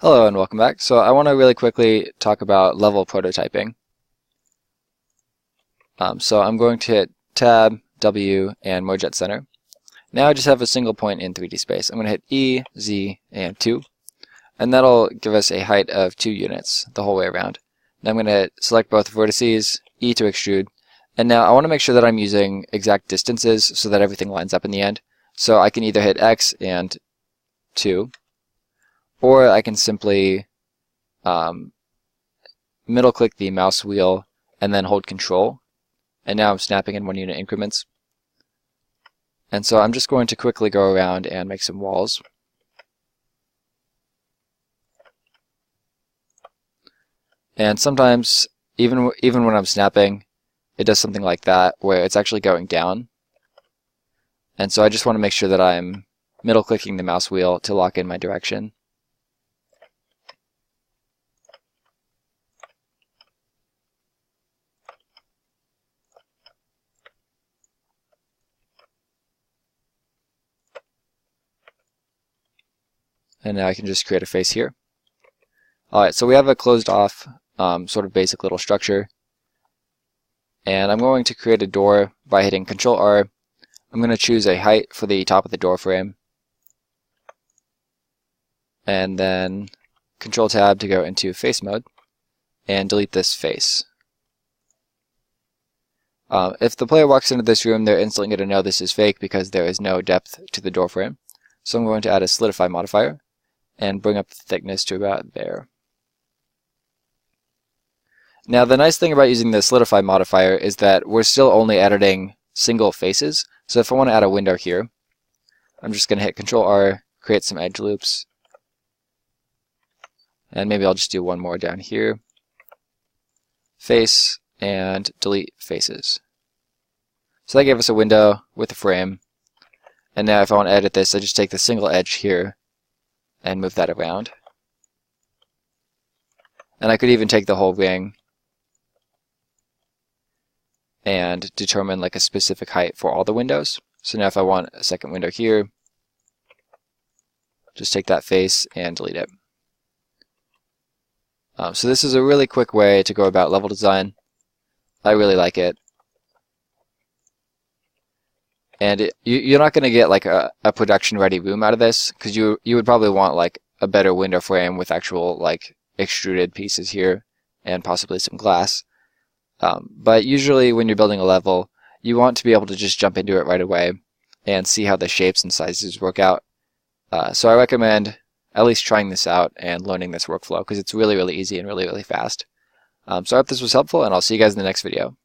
Hello and welcome back. So I want to really quickly talk about level prototyping. So I'm going to hit Tab, W, and Merge at Center. Now I just have a single point in 3D space. I'm going to hit E, Z, and 2, and that'll give us a height of 2 units the whole way around. Now I'm going to select both vertices, E to extrude, and now I want to make sure that I'm using exact distances so that everything lines up in the end. So I can either hit X and 2, or I can simply middle click the mouse wheel and then hold Control. And now I'm snapping in 1 unit increments. And so I'm just going to quickly go around and make some walls. And sometimes, even when I'm snapping, it does something like that, where it's actually going down. And so I just want to make sure that I'm middle clicking the mouse wheel to lock in my direction. And now I can just create a face here. Alright, so we have a closed off sort of basic little structure. And I'm going to create a door by hitting Control R. I'm going to choose a height for the top of the door frame. And then Control Tab to go into face mode and delete this face. If the player walks into this room, they're instantly going to know this is fake because there is no depth to the door frame. So I'm going to add a solidify modifier and bring up the thickness to about there. Now the nice thing about using the solidify modifier is that we're still only editing single faces. So if I want to add a window here, I'm just going to hit Control R, create some edge loops, and maybe I'll just do one more down here. Face, and delete faces. So that gave us a window with a frame. And now if I want to edit this, I just take the single edge here and move that around. And I could even take the whole ring and determine like a specific height for all the windows. So now if I want a second window here, just take that face and delete it. So this is a really quick way to go about level design. I really like it. And you're not going to get like a production ready room out of this, because you would probably want like a better window frame with actual like extruded pieces here and possibly some glass. But usually when you're building a level, you want to be able to just jump into it right away and see how the shapes and sizes work out. So I recommend at least trying this out and learning this workflow, because it's really, really easy and really, really fast. So I hope this was helpful, and I'll see you guys in the next video.